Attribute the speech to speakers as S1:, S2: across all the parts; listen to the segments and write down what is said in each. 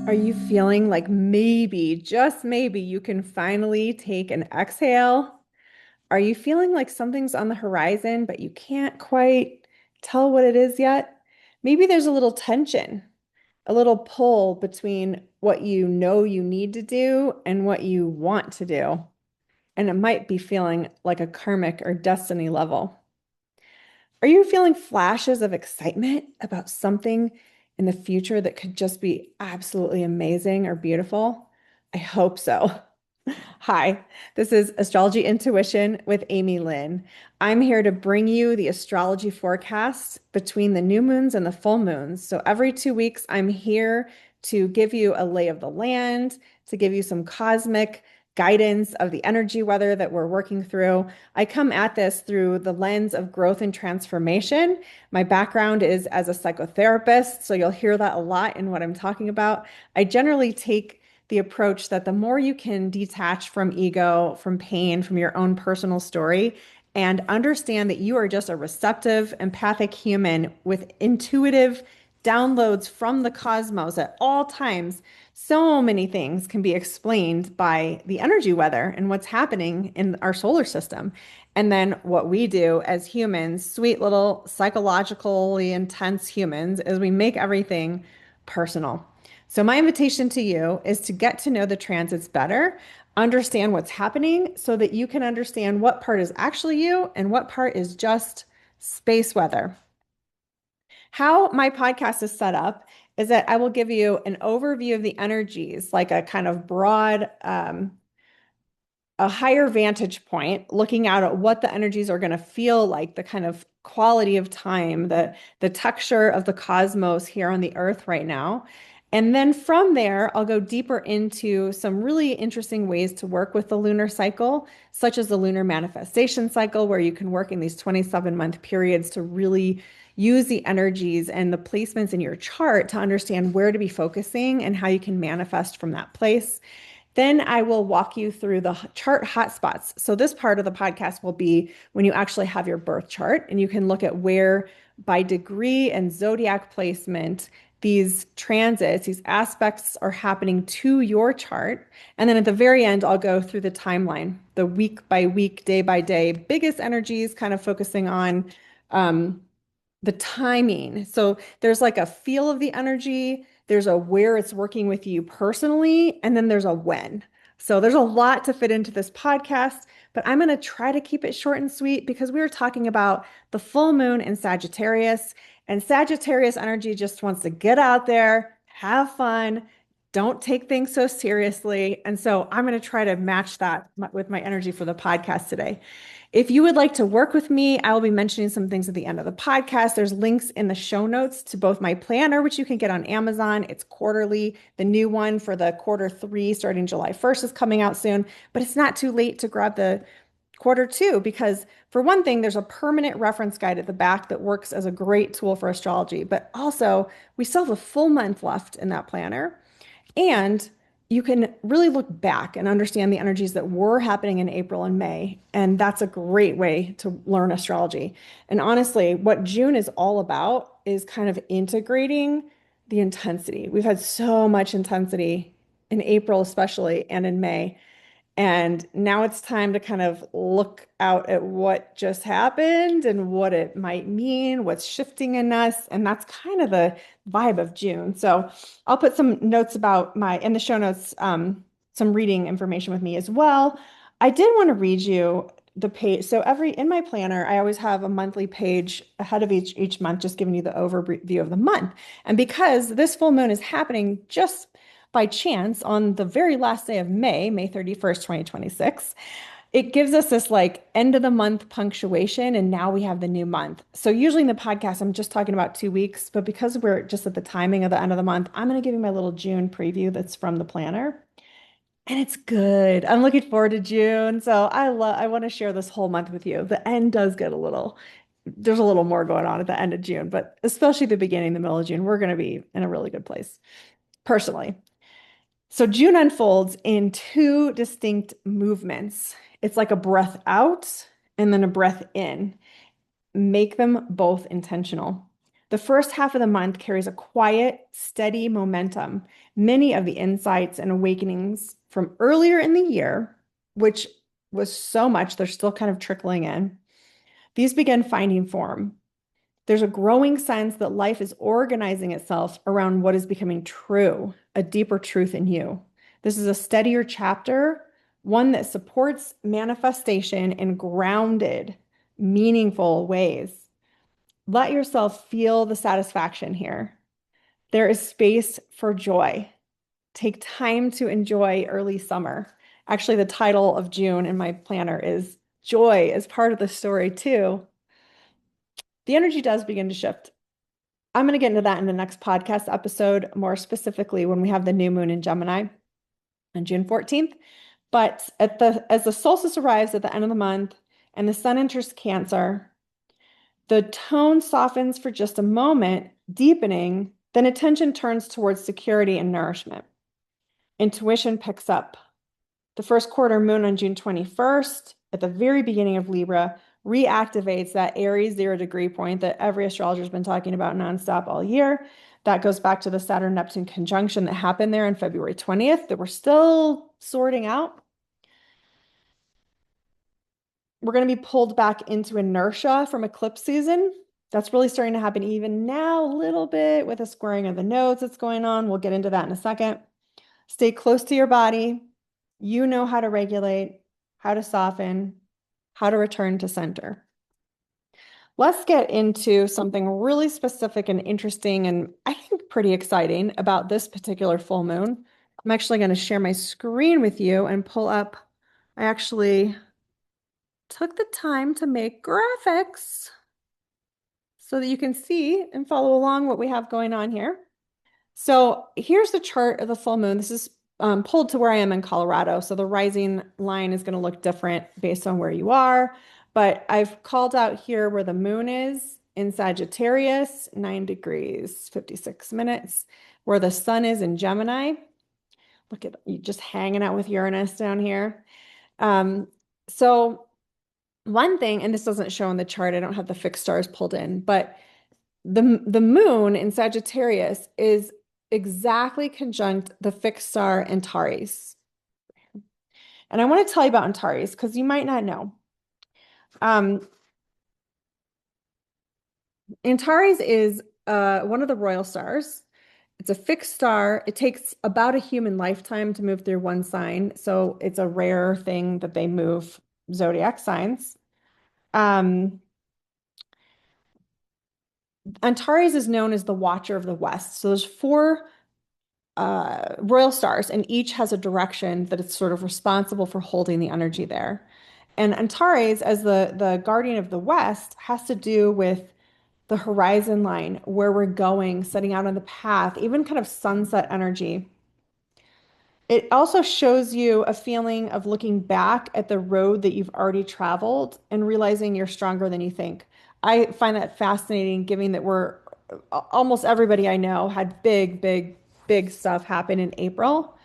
S1: Are you feeling like maybe, just maybe, you can finally take an exhale? Are you feeling like something's on the horizon, but you can't quite tell what it is yet? Maybe there's a little tension, a little pull between what you know you need to do and what you want to do. And it might be feeling like a karmic or destiny level. Are you feeling flashes of excitement about something in the future that could just be absolutely amazing or beautiful? I hope so. Hi, this is Astrology Intuition with Amy Lynn. I'm here to bring you the astrology forecast between the new moons and the full moons. So every 2 weeks, I'm here to give you a lay of the land, to give you some cosmic guidance of the energy weather that we're working through. I come at this through the lens of growth and transformation. My background is as a psychotherapist, so you'll hear that a lot in what I'm talking about. I generally take the approach that the more you can detach from ego, from pain, from your own personal story, and understand that you are just a receptive, empathic human with intuitive downloads from the cosmos at all times, so many things can be explained by the energy weather and what's happening in our solar system. And then what we do as humans, sweet little psychologically intense humans, is we make everything personal. So, my invitation to you is to get to know the transits better, understand what's happening so that you can understand what part is actually you and what part is just space weather. How my podcast is set up is that I will give you an overview of the energies, like a kind of broad a higher vantage point, looking out at what the energies are going to feel like, the kind of quality of time, the texture of the cosmos here on the earth right now. And then from there, I'll go deeper into some really interesting ways to work with the lunar cycle, such as the lunar manifestation cycle, where you can work in these 27-month periods to really use the energies and the placements in your chart to understand where to be focusing and how you can manifest from that place. Then I will walk you through the chart hotspots. So, this part of the podcast will be when you actually have your birth chart, and you can look at where, by degree and zodiac placement, these transits, these aspects are happening to your chart. And then at the very end, I'll go through the timeline, the week by week, day by day, biggest energies, kind of focusing on um, the timing. So there's like a feel of the energy, there's a where it's working with you personally, and then there's a when. So there's a lot to fit into this podcast, but I'm going to try to keep it short and sweet because we were talking about the full moon in Sagittarius, and Sagittarius energy just wants to get out there, have fun, don't take things so seriously. And so I'm going to try to match that with my energy for the podcast today. If you would like to work with me, I will be mentioning some things at the end of the podcast. There's links in the show notes to both my planner, which you can get on Amazon. It's quarterly. The new one for the quarter 3 starting July 1st is coming out soon, but it's not too late to grab the quarter 2 because, for one thing, there's a permanent reference guide at the back that works as a great tool for astrology, but also we still have a full month left in that planner. And you can really look back and understand the energies that were happening in April and May. And that's a great way to learn astrology. And honestly, what June is all about is kind of integrating the intensity. We've had so much intensity in April, especially, and in May. And now it's time to kind of look out at what just happened and what it might mean, what's shifting in us. And that's kind of the vibe of June. So I'll put some notes about in the show notes, some reading information with me as well. I did want to read you the page. So in my planner, I always have a monthly page ahead of each month, just giving you the overview of the month. And because this full moon is happening just by chance on the very last day of May, May 31st, 2026, it gives us this like end of the month punctuation. And now we have the new month. So usually in the podcast, I'm just talking about 2 weeks, but because we're just at the timing of the end of the month, I'm going to give you my little June preview that's from the planner. And it's good. I'm looking forward to June. So I want to share this whole month with you. The end does get there's a little more going on at the end of June, but especially the beginning, the middle of June, we're going to be in a really good place personally. So June unfolds in two distinct movements. It's like a breath out and then a breath in. Make them both intentional. The first half of the month carries a quiet, steady momentum. Many of the insights and awakenings from earlier in the year, which was so much, they're still kind of trickling in. These begin finding form. There's a growing sense that life is organizing itself around what is becoming true, a deeper truth in you. This is a steadier chapter, one that supports manifestation in grounded, meaningful ways. Let yourself feel the satisfaction here. There is space for joy. Take time to enjoy early summer. Actually, the title of June in my planner is Joy is part of the story too. The energy does begin to shift. I'm going to get into that in the next podcast episode, more specifically when we have the new moon in Gemini on June 14th. But as the solstice arrives at the end of the month and the sun enters Cancer, the tone softens for just a moment, deepening, then attention turns towards security and nourishment. Intuition picks up. The first quarter moon on June 21st, at the very beginning of Libra, reactivates that Aries 0 degree point that every astrologer has been talking about nonstop all year. That goes back to the Saturn-Neptune conjunction that happened there on February 20th that we're still sorting out. We're going to be pulled back into inertia from eclipse season. That's really starting to happen even now, a little bit with a squaring of the nodes that's going on. We'll get into that in a second. Stay close to your body. You know how to regulate, how to soften, how to return to center. Let's get into something really specific and interesting and I think pretty exciting about this particular full moon. I'm actually going to share my screen with you and pull up. I actually took the time to make graphics so that you can see and follow along what we have going on here. So here's the chart of the full moon. This is pulled to where I am in Colorado. So the rising line is going to look different based on where you are. But I've called out here where the moon is in Sagittarius, 9 degrees, 56 minutes, where the sun is in Gemini. Look at you just hanging out with Uranus down here. So one thing, and this doesn't show in the chart, I don't have the fixed stars pulled in, but the moon in Sagittarius is exactly conjunct the fixed star Antares. And I want to tell you about Antares because you might not know. Antares is one of the royal stars. It's a fixed star. It takes about a human lifetime to move through one sign. So it's a rare thing that they move zodiac signs. Antares is known as the Watcher of the West. So there's four royal stars, and each has a direction that it's sort of responsible for holding the energy there. And Antares, as the guardian of the West, has to do with the horizon line, where we're going, setting out on the path, even kind of sunset energy. It also shows you a feeling of looking back at the road that you've already traveled and realizing you're stronger than you think. I find that fascinating, given that we're almost everybody I know had big, big, big stuff happen in April,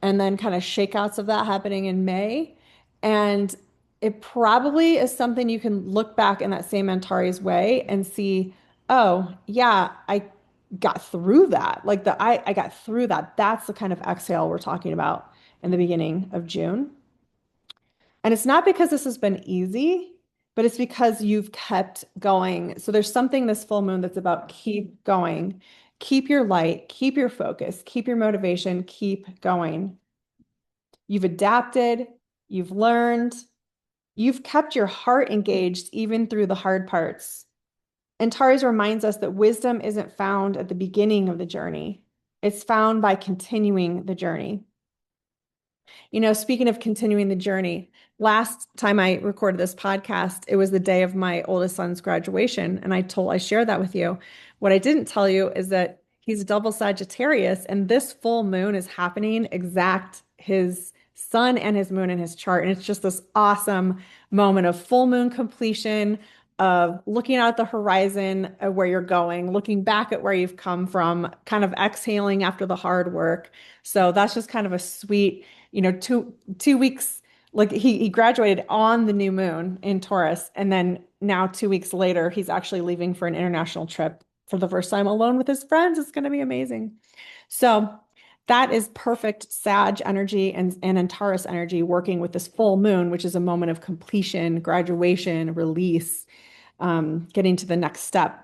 S1: and then kind of shakeouts of that happening in May. And it probably is something you can look back in that same Antares way and see, oh, yeah, I got through that. Like I got through that. That's the kind of exhale we're talking about in the beginning of June. And it's not because this has been easy, but it's because you've kept going. So there's something this full moon that's about keep going, keep your light, keep your focus, keep your motivation, keep going. You've adapted, you've learned, you've kept your heart engaged even through the hard parts. Antares reminds us that wisdom isn't found at the beginning of the journey. It's found by continuing the journey. You know, speaking of continuing the journey, last time I recorded this podcast, it was the day of my oldest son's graduation, and I shared that with you. What I didn't tell you is that he's a double Sagittarius, and this full moon is happening exact his sun and his moon in his chart, and it's just this awesome moment of full moon completion, of looking out the horizon of where you're going, looking back at where you've come from, kind of exhaling after the hard work. So that's just kind of a sweet, you know, two weeks, like he graduated on the new moon in Taurus, and then now 2 weeks later, he's actually leaving for an international trip for the first time alone with his friends. It's going to be amazing. So that is perfect Sag energy and Antares energy working with this full moon, which is a moment of completion, graduation, release, getting to the next step.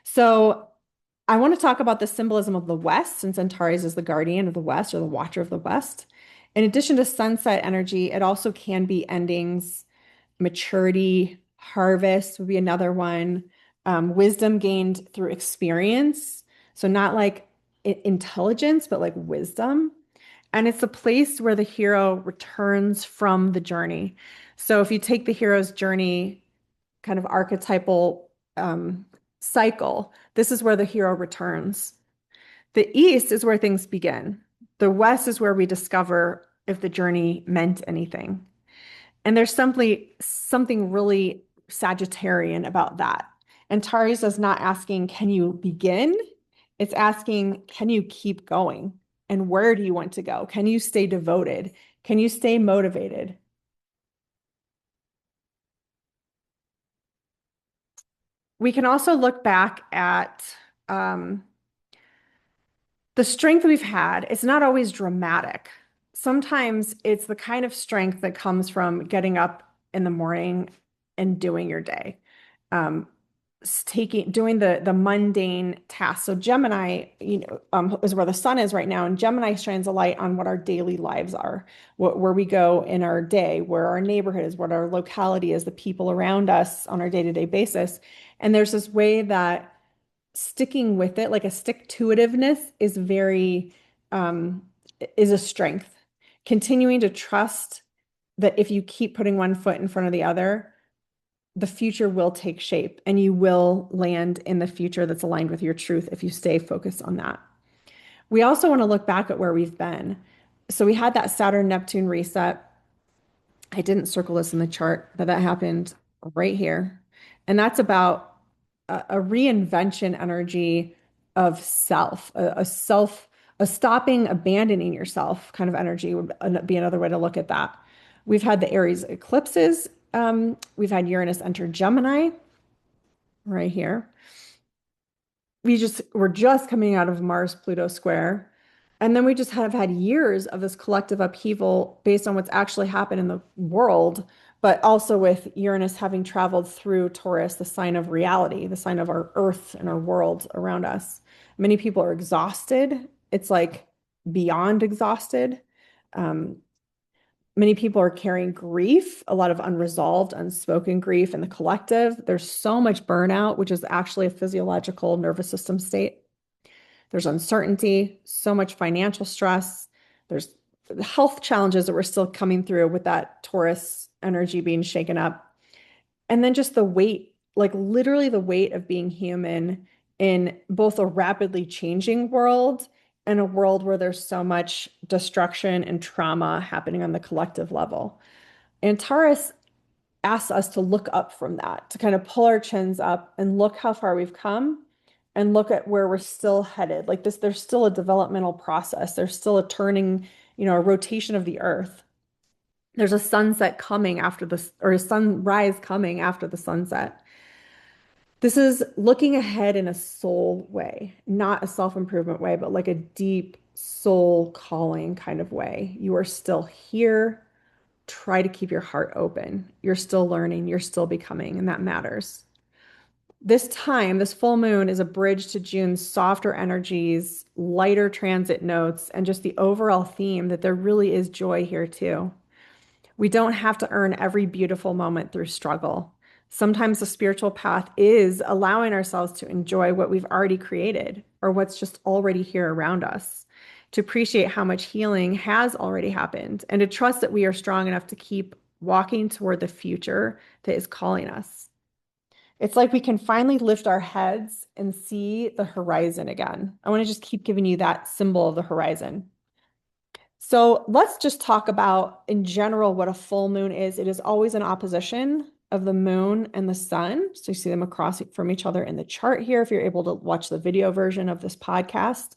S1: So I want to talk about the symbolism of the West, since Antares is the guardian of the West or the watcher of the West. In addition to sunset energy, it also can be endings, maturity, harvest would be another one. Wisdom gained through experience. So not like intelligence, but like wisdom. And it's a place where the hero returns from the journey. So if you take the hero's journey kind of archetypal cycle, this is where the hero returns. The East is where things begin. The West is where we discover if the journey meant anything. And there's something really Sagittarian about that. Antares is not asking, can you begin? It's asking, can you keep going? And where do you want to go? Can you stay devoted? Can you stay motivated? We can also look back at the strength we've had. It's not always dramatic. Sometimes it's the kind of strength that comes from getting up in the morning and doing your day. Um, doing the mundane tasks. So Gemini, is where the sun is right now, and Gemini shines a light on what our daily lives are, where we go in our day, where our neighborhood is, what our locality is, the people around us on our day-to-day basis. And there's this way that sticking with it, like a stick-to-itiveness, um, is a strength. Continuing to trust that if you keep putting one foot in front of the other, the future will take shape and you will land in the future that's aligned with your truth if you stay focused on that. We also want to look back at where we've been. So we had that Saturn Neptune reset. I didn't circle this in the chart, but that happened right here. And that's about a reinvention energy of self, a stopping, abandoning yourself kind of energy would be another way to look at that. We've had the Aries eclipses. We've had Uranus enter Gemini right here. We're just coming out of Mars Pluto square. And then we just have had years of this collective upheaval based on what's actually happened in the world, but also with Uranus having traveled through Taurus, the sign of reality, the sign of our earth and our world around us. Many people are exhausted. It's like beyond exhausted. Um, Many people are carrying grief, a lot of unresolved, unspoken grief in the collective. There's so much burnout, which is actually a physiological nervous system state. There's uncertainty, so much financial stress. There's health challenges that we're still coming through with that Taurus energy being shaken up. And then just the weight, like literally the weight of being human in both a rapidly changing world and a world where there's so much destruction and trauma happening on the collective level. Antares asks us to look up from that, to kind of pull our chins up and look how far we've come and look at where we're still headed. Like this, there's still a developmental process. There's still a turning, a rotation of the earth. There's a sunset coming after this, or a sunrise coming after the sunset. This is looking ahead in a soul way, not a self-improvement way, but like a deep soul calling kind of way. You are still here. Try to keep your heart open. You're still learning, you're still becoming, and that matters. This time, this full moon is a bridge to June's softer energies, lighter transit notes, and just the overall theme that there really is joy here too. We don't have to earn every beautiful moment through struggle. Sometimes the spiritual path is allowing ourselves to enjoy what we've already created or what's just already here around us, to appreciate how much healing has already happened, and to trust that we are strong enough to keep walking toward the future that is calling us. It's like we can finally lift our heads and see the horizon again. I want to just keep giving you that symbol of the horizon. So let's just talk about, in general, what a full moon is. It is always an opposition of the moon and the sun. So you see them across from each other in the chart here, if you're able to watch the video version of this podcast.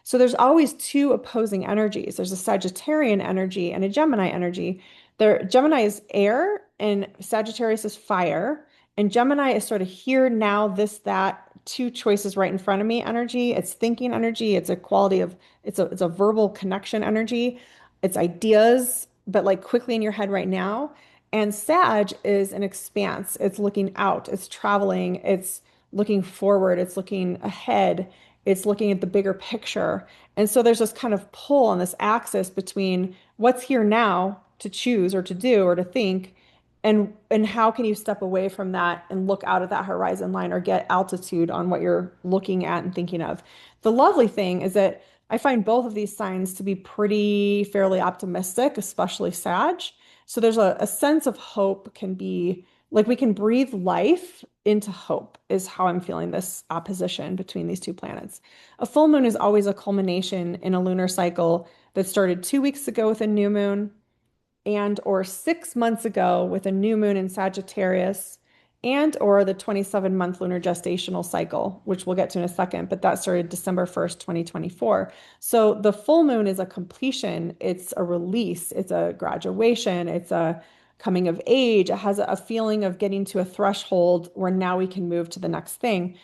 S1: So there's always two opposing energies. There's a Sagittarian energy and a Gemini energy. Gemini is air and Sagittarius is fire. And Gemini is sort of here, now, this, that, two choices right in front of me energy. It's thinking energy. It's a quality of, it's a verbal connection energy. It's ideas, but like quickly in your head right now. And Sag is an expanse. It's looking out, it's traveling, it's looking forward, it's looking ahead, it's looking at the bigger picture. And so there's this kind of pull on this axis between what's here now to choose or to do or to think, and how can you step away from that and look out at that horizon line or get altitude on what you're looking at and thinking of. The lovely thing is that I find both of these signs to be pretty fairly optimistic, especially Sag. So there's a sense of hope can be like we can breathe life into hope, is how I'm feeling this opposition between these two planets. A full moon is always a culmination in a lunar cycle that started 2 weeks ago with a new moon and or 6 months ago with a new moon in Sagittarius and or the 27-month lunar gestational cycle, which we'll get to in a second, but that started December 1st, 2024. So the full moon is a completion, it's a release, it's a graduation, it's a coming of age. It has a feeling of getting to a threshold where now we can move to the next thing.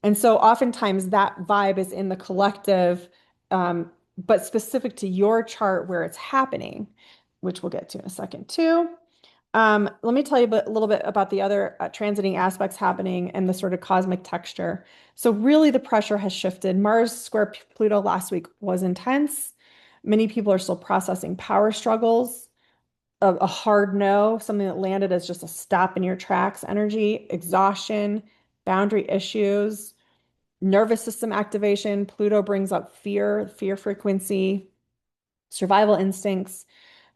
S1: And so oftentimes that vibe is in the collective, but specific to your chart where it's happening, which we'll get to in a second too. Let me tell you a little bit about the other transiting aspects happening and the sort of cosmic texture. So really the pressure has shifted. Mars square Pluto last week was intense. Many people are still processing power struggles, a hard no, something that landed as just a stop in your tracks energy, exhaustion, boundary issues, nervous system activation. Pluto brings up fear frequency, survival instincts.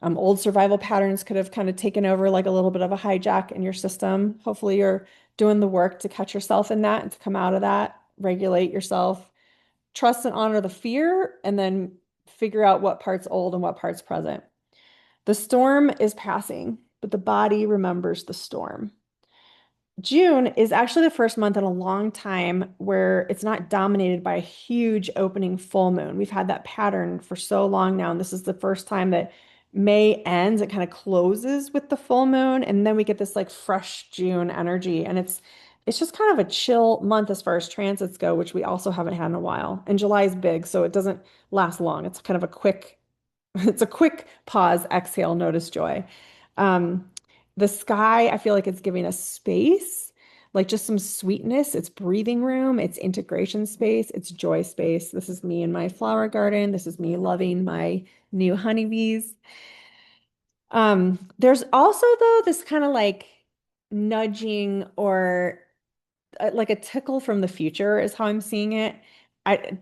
S1: Old survival patterns could have kind of taken over like a little bit of a hijack in your system. Hopefully, you're doing the work to catch yourself in that and to come out of that, regulate yourself, trust and honor the fear, and then figure out what part's old and what part's present. The storm is passing, but the body remembers the storm. June is actually the first month in a long time where it's not dominated by a huge opening full moon. We've had that pattern for so long now, and this is the first time that May ends, it kind of closes with the full moon, and then we get this like fresh June energy. And it's just kind of a chill month as far as transits go, which we also haven't had in a while. And July is big, so it doesn't last long. It's kind of a quick, it's a quick pause, exhale, notice joy. Um, the sky, I feel like it's giving us space, like just some sweetness. It's breathing room, it's integration space, it's joy space. This is me in my flower garden. This is me loving my new honeybees. There's also though this kind of like nudging or like a tickle from the future is how I'm seeing it.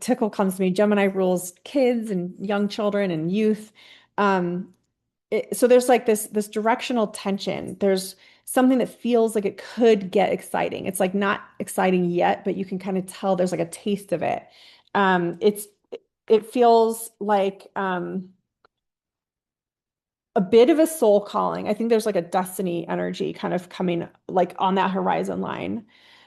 S1: Tickle comes to me. Gemini rules kids and young children and youth. Um, so there's like this directional tension. There's something that feels like it could get exciting. It's like not exciting yet, but you can kind of tell there's like a taste of it. It's it feels like a bit of a soul calling. I think there's like a destiny energy kind of coming like on that horizon line.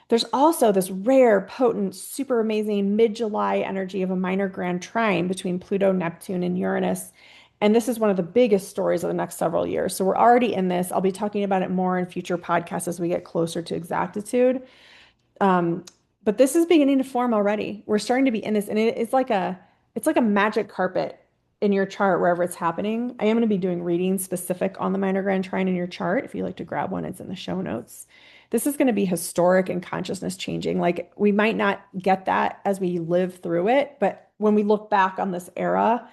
S1: There's also this rare, potent, super amazing mid-July energy of a minor grand trine between Pluto, Neptune, and Uranus. And this is one of the biggest stories of the next several years. So we're already in this. I'll be talking about it more in future podcasts as we get closer to exactitude. Um, but this is beginning to form already. We're starting to be in this, and it's like a magic carpet in your chart wherever it's happening. I am going to be doing readings specific on the minor grand trine in your chart. If you'd like to grab one, it's in the show notes. This is going to be historic and consciousness changing. Like we might not get that as we live through it, but when we look back on this era,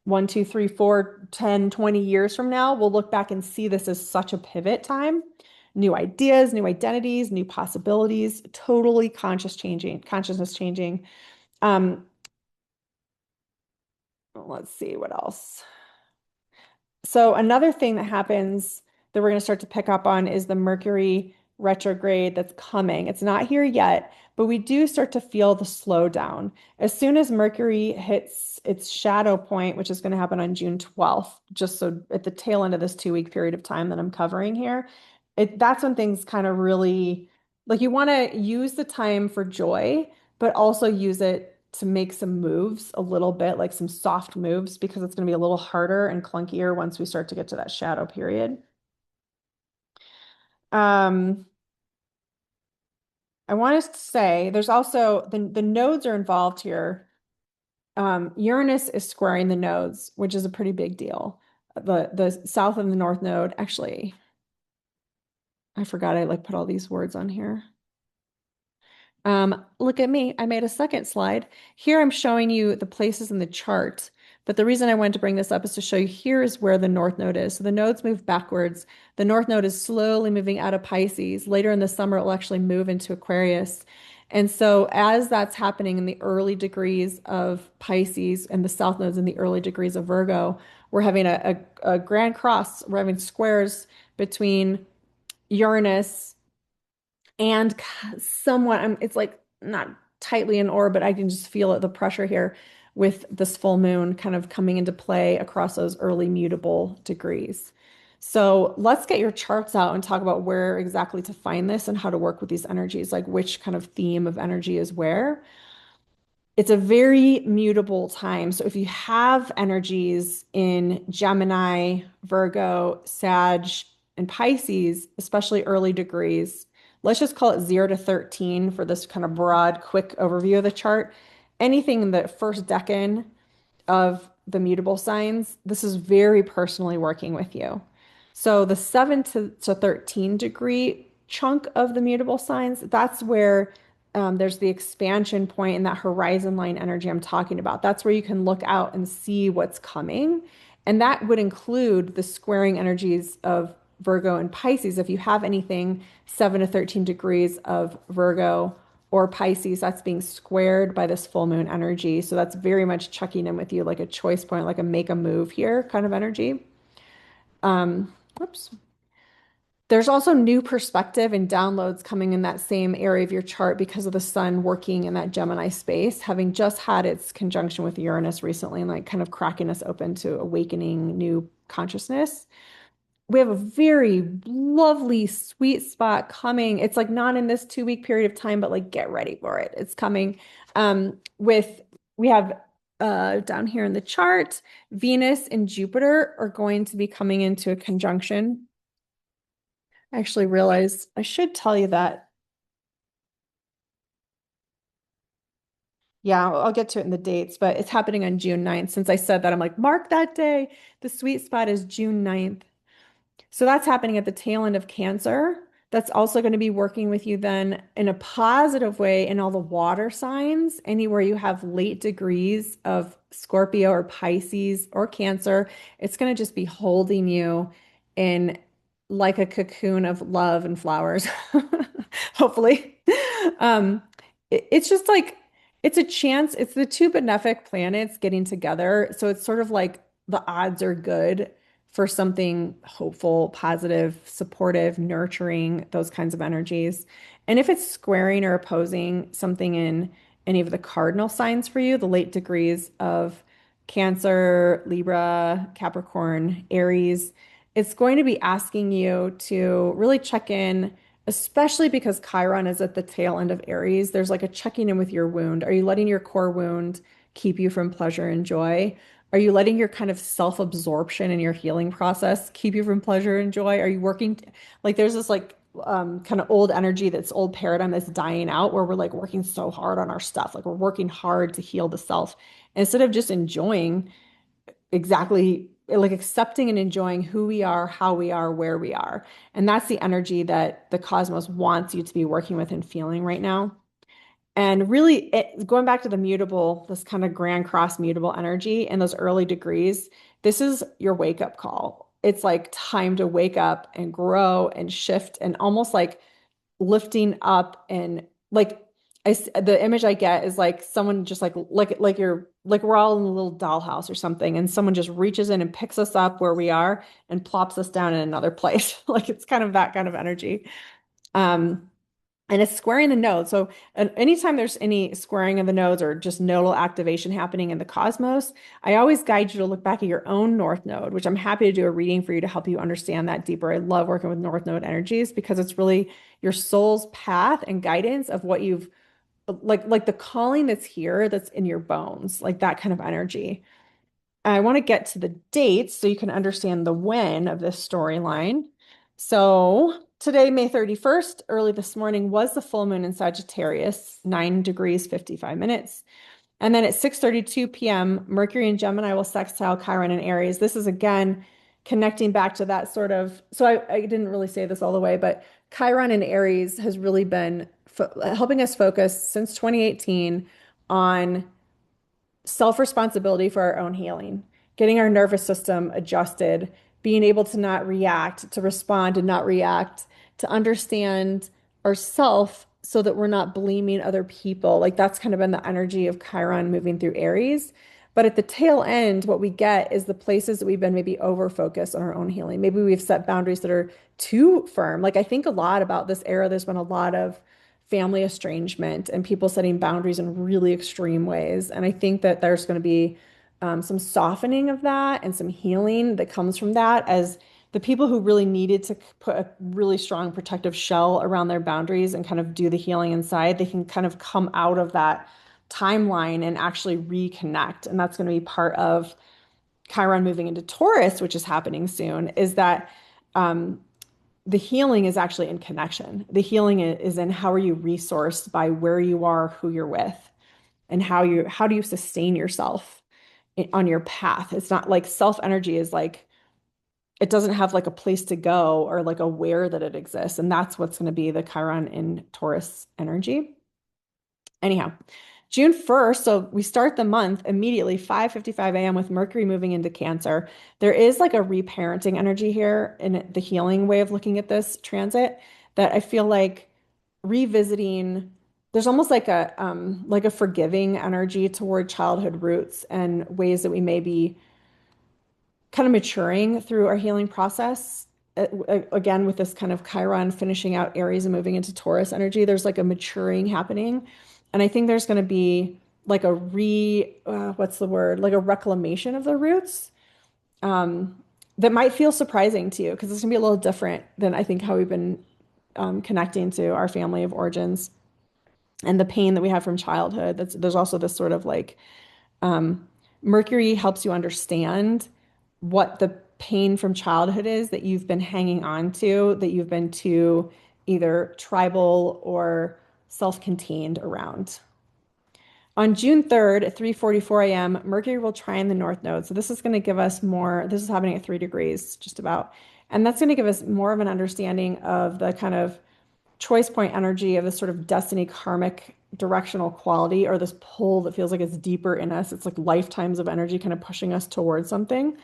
S1: 1, 2, 3, 4, 10, 20 years from now, we'll look back and see this as such a pivot time. New ideas, new identities, new possibilities, totally consciousness changing. Um, let's see what else. So another thing that happens that we're going to start to pick up on is the Mercury retrograde that's coming. It's not here yet, but we do start to feel the slowdown. As soon as Mercury hits its shadow point, which is going to happen on June 12th, just so at the tail end of this 2 week period of time that I'm covering here, that's when things kind of really like you want to use the time for joy, but also use it to make some moves a little bit, like some soft moves, because it's going to be a little harder and clunkier once we start to get to that shadow period. Um, I want to say there's also the nodes are involved here. Uranus is squaring the nodes, which is a pretty big deal. The south and the north node. Actually, I forgot I like put all these words on here. Look at me. I made a second slide. Here I'm showing you the places in the chart. But the reason I wanted to bring this up is to show you here is where the North Node is. So the nodes move backwards. The North Node is slowly moving out of Pisces. Later in the summer, it will actually move into Aquarius. And so as that's happening in the early degrees of Pisces and the South Node's in the early degrees of Virgo, we're having a grand cross. We're having squares between Uranus and somewhat it's like not tightly in orbit. I can just feel it, the pressure here with this full moon kind of coming into play across those early mutable degrees. So let's get your charts out and talk about where exactly to find this and how to work with these energies, like which kind of theme of energy is where. It's a very mutable time. So if you have energies in Gemini, Virgo, Sag, and Pisces, especially early degrees, let's just call it 0 to 13 for this kind of broad, quick overview of the chart. Anything in the first decan of the mutable signs, this is very personally working with you. So the 7 to 13 degree chunk of the mutable signs, that's where there's the expansion point and that horizon line energy I'm talking about. That's where you can look out and see what's coming. And that would include the squaring energies of Virgo and Pisces. If you have anything 7 to 13 degrees of Virgo or Pisces, that's being squared by this full moon energy. So that's very much checking in with you like a choice point, like a make a move here kind of energy. Whoops. There's also new perspective and downloads coming in that same area of your chart because of the sun working in that Gemini space, having just had its conjunction with Uranus recently and like kind of cracking us open to awakening new consciousness. We have a very lovely sweet spot coming. It's like not in this 2 week period of time, but like get ready for it. It's coming. With we have down here in the chart, Venus and Jupiter are going to be coming into a conjunction. I actually realized I should tell you that. Yeah, I'll get to it in the dates, but it's happening on June 9th. Since I said that, I'm like, mark that day. The sweet spot is June 9th. So that's happening at the tail end of Cancer. That's also going to be working with you then in a positive way in all the water signs, anywhere you have late degrees of Scorpio or Pisces or Cancer. It's going to just be holding you in like a cocoon of love and flowers, hopefully. Um, it's just like, it's a chance. It's the two benefic planets getting together. So it's sort of like the odds are good for something hopeful, positive, supportive, nurturing, those kinds of energies. And if it's squaring or opposing something in any of the cardinal signs for you, the late degrees of Cancer, Libra, Capricorn, Aries, it's going to be asking you to really check in, especially because Chiron is at the tail end of Aries. There's like a checking in with your wound. Are you letting your core wound keep you from pleasure and joy? Are you letting your kind of self-absorption in your healing process keep you from pleasure and joy? Are you working like there's this like kind of old energy that's old paradigm that's dying out where we're like working so hard on our stuff. Like we're working hard to heal the self instead of just enjoying exactly like accepting and enjoying who we are, how we are, where we are. And that's the energy that the cosmos wants you to be working with and feeling right now. And really, going back to the mutable, this kind of grand cross mutable energy and those early degrees, this is your wake up call. It's like time to wake up and grow and shift and almost like lifting up and like the image I get is like someone just like you're like we're all in a little dollhouse or something, and someone just reaches in and picks us up where we are and plops us down in another place. Like it's kind of that kind of energy. Um, and it's squaring the nodes. So anytime there's any squaring of the nodes or just nodal activation happening in the cosmos, I always guide you to look back at your own North Node, which I'm happy to do a reading for you to help you understand that deeper. I love working with North Node energies because it's really your soul's path and guidance of what you've like the calling that's here, that's in your bones, like that kind of energy. I want to get to the dates so you can understand the when of this storyline. So today, May 31st, early this morning, was the full moon in Sagittarius, 9 degrees, 55 minutes. And then at 6:32 p.m., Mercury in Gemini will sextile Chiron in Aries. This is again connecting back to that sort of, so I didn't really say this all the way, but Chiron in Aries has really been helping us focus since 2018 on self-responsibility for our own healing, getting our nervous system adjusted, being able to not react, to respond and not react, to understand ourself so that we're not blaming other people. Like that's kind of been the energy of Chiron moving through Aries. But at the tail end, what we get is the places that we've been maybe over focused on our own healing. Maybe we've set boundaries that are too firm. Like I think a lot about this era, there's been a lot of family estrangement and people setting boundaries in really extreme ways. And I think that there's going to be some softening of that and some healing that comes from that as the people who really needed to put a really strong protective shell around their boundaries and kind of do the healing inside, they can kind of come out of that timeline and actually reconnect. And that's going to be part of Chiron moving into Taurus, which is happening soon, is that um, the healing is actually in connection. The healing is in how are you resourced by where you are, who you're with, and how do you sustain yourself on your path. It's not like self energy is like it doesn't have like a place to go or like aware that it exists. And that's what's going to be the Chiron in Taurus energy. Anyhow, June 1st, so we start the month immediately, 5:55 a.m. with Mercury moving into Cancer. There is like a reparenting energy here in the healing way of looking at this transit that I feel like revisiting, there's almost like a forgiving energy toward childhood roots and ways that we may be kind of maturing through our healing process. Again, with this kind of Chiron finishing out Aries and moving into Taurus energy, there's like a maturing happening. And I think there's going to be like what's the word? Like a reclamation of the roots that might feel surprising to you because it's going to be a little different than I think how we've been connecting to our family of origins and the pain that we have from childhood. There's also this sort of like um, Mercury helps you understand what the pain from childhood is that you've been hanging on to, that you've been too either tribal or self-contained around. On June 3rd at 3:44 a.m., Mercury will trine the North Node. So this is going to give us more, this is happening at 3 degrees, just about. And that's going to give us more of an understanding of the kind of choice point energy of this sort of destiny karmic directional quality or this pull that feels like it's deeper in us. It's like lifetimes of energy kind of pushing us towards something.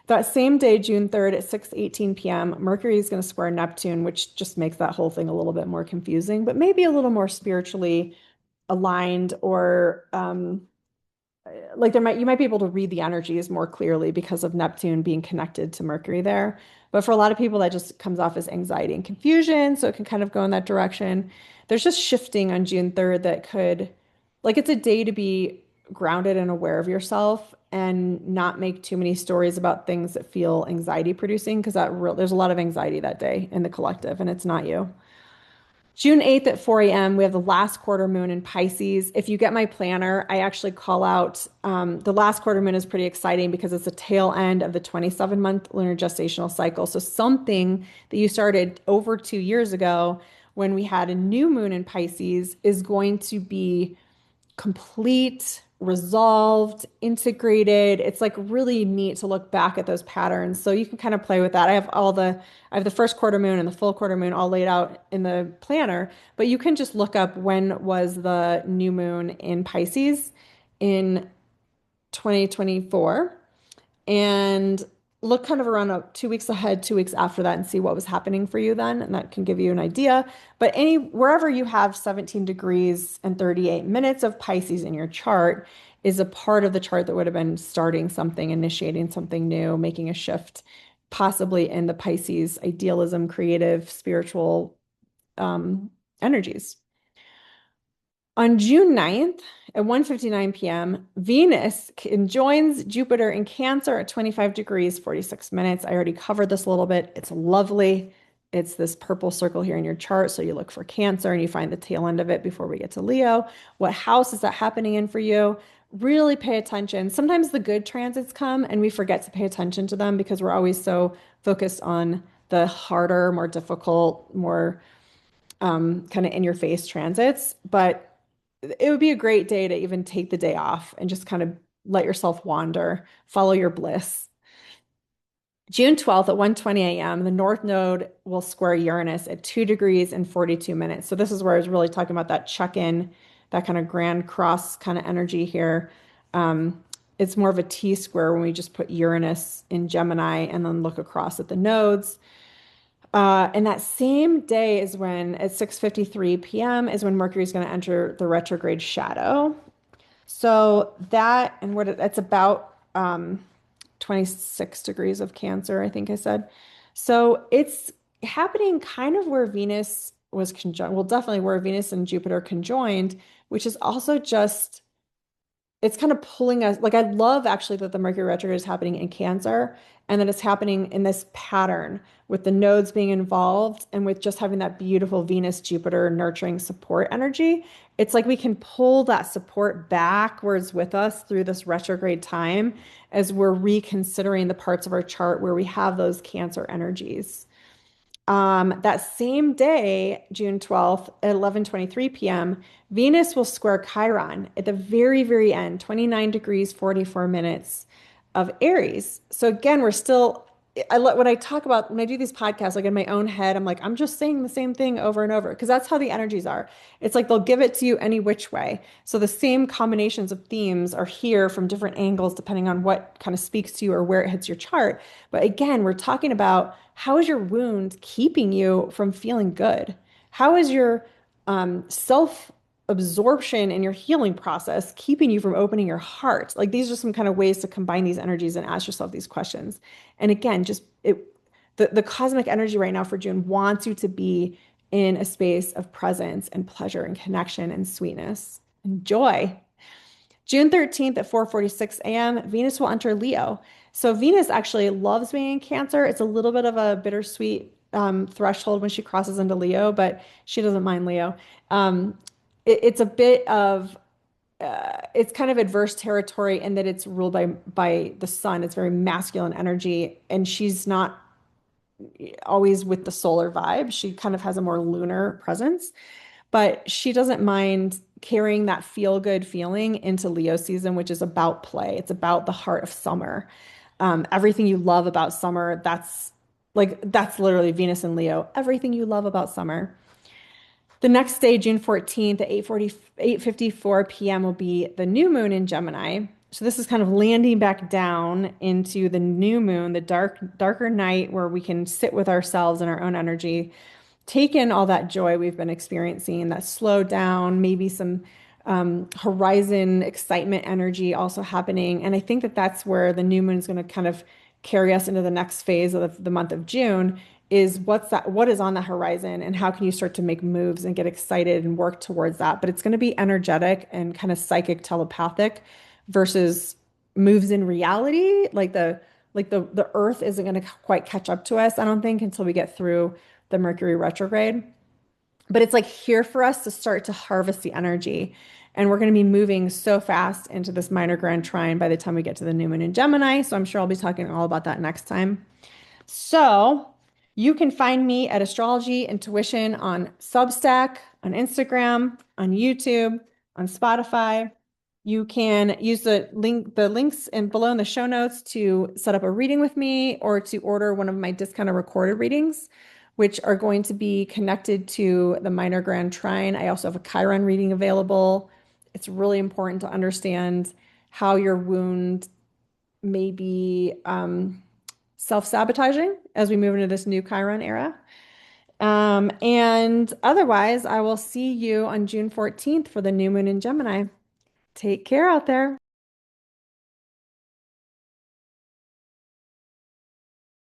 S1: That same day, June 3rd at 6:18 p.m., Mercury is going to square Neptune, which just makes that whole thing a little bit more confusing, but maybe a little more spiritually aligned or like you might be able to read the energies more clearly because of Neptune being connected to Mercury there. But for a lot of people, that just comes off as anxiety and confusion. So it can kind of go in that direction. There's just shifting on June 3rd that could, like, it's a day to be grounded and aware of yourself and not make too many stories about things that feel anxiety producing because there's a lot of anxiety that day in the collective and it's not you. June 8th at 4 a.m., we have the last quarter moon in Pisces. If you get my planner, I actually call out the last quarter moon is pretty exciting because it's the tail end of the 27-month lunar gestational cycle. So something that you started over 2 years ago when we had a new moon in Pisces is going to be complete, resolved, integrated. It's like really neat to look back at those patterns. So you can kind of play with that. I have the first quarter moon and the full quarter moon all laid out in the planner, but you can just look up when was the new moon in Pisces in 2024 and look kind of around 2 weeks ahead, 2 weeks after that, and see what was happening for you then. And that can give you an idea. But wherever you have 17 degrees and 38 minutes of Pisces in your chart is a part of the chart that would have been starting something, initiating something new, making a shift, possibly in the Pisces idealism, creative, spiritual energies. On June 9th at 1:59 p.m., Venus joins Jupiter in Cancer at 25 degrees, 46 minutes. I already covered this a little bit. It's lovely. It's this purple circle here in your chart. So you look for Cancer and you find the tail end of it before we get to Leo. What house is that happening in for you? Really pay attention. Sometimes the good transits come and we forget to pay attention to them because we're always so focused on the harder, more difficult, more kind of in your face transits. But it would be a great day to even take the day off and just kind of let yourself wander, follow your bliss. June 12th at 1:20 a.m., the North Node will square Uranus at 2 degrees and 42 minutes. So this is where I was really talking about that check-in, that kind of grand cross kind of energy here. It's more of a T square when we just put Uranus in Gemini and then look across at the nodes. And that same day is when, at 6:53 p.m., is when Mercury is going to enter the retrograde shadow. So that, and what it's about 26 degrees of Cancer, I think I said. So it's happening kind of where Venus was conjunct, well, definitely where Venus and Jupiter conjoined, which is also just it's kind of pulling us like I love actually that the Mercury retrograde is happening in Cancer and that it's happening in this pattern with the nodes being involved and with just having that beautiful Venus Jupiter nurturing support energy. It's like we can pull that support backwards with us through this retrograde time as we're reconsidering the parts of our chart where we have those Cancer energies. That same day, June 12th at 11:23 p.m., Venus will square Chiron at the very, very end, 29 degrees, 44 minutes of Aries. So again, we're still, when I talk about, when I do these podcasts, like in my own head, I'm like, I'm just saying the same thing over and over because that's how the energies are. It's like they'll give it to you any which way. So the same combinations of themes are here from different angles, depending on what kind of speaks to you or where it hits your chart. But again, we're talking about how is your wound keeping you from feeling good? How is your self absorption in your healing process keeping you from opening your heart? Like these are some kind of ways to combine these energies and ask yourself these questions. And again, just the cosmic energy right now for June wants you to be in a space of presence and pleasure and connection and sweetness and joy. June 13th at 4:46 a.m., Venus will enter Leo. So Venus actually loves being in Cancer. It's a little bit of a bittersweet threshold when she crosses into Leo, but she doesn't mind Leo. It's a bit of it's kind of adverse territory in that it's ruled by the sun. It's very masculine energy, and she's not always with the solar vibe. She kind of has a more lunar presence, but she doesn't mind carrying that feel good feeling into Leo season, which is about play. It's about the heart of summer. Everything you love about summer, that's literally Venus and Leo. Everything you love about summer. The next day, June 14th at 8:54 p.m. will be the new moon in Gemini. So this is kind of landing back down into the new moon, the darker night where we can sit with ourselves and our own energy, take in all that joy we've been experiencing, that slow down, maybe some horizon excitement energy also happening. And I think that that's where the new moon is going to kind of carry us into the next phase of the month of June is what is on the horizon and how can you start to make moves and get excited and work towards that. But it's going to be energetic and kind of psychic telepathic versus moves in reality. Like the earth isn't going to quite catch up to us, I don't think, until we get through the Mercury retrograde. But it's like here for us to start to harvest the energy. And we're going to be moving so fast into this minor grand trine by the time we get to the new moon in Gemini. So I'm sure I'll be talking all about that next time. So you can find me at Astrology Intuition on Substack, on Instagram, on YouTube, on Spotify. You can use the links in below in the show notes to set up a reading with me or to order one of my discounted recorded readings, which are going to be connected to the minor grand trine. I also have a Chiron reading available. It's really important to understand how your wound may be self-sabotaging as we move into this new Chiron era. And otherwise, I will see you on June 14th for the new moon in Gemini. Take care out there.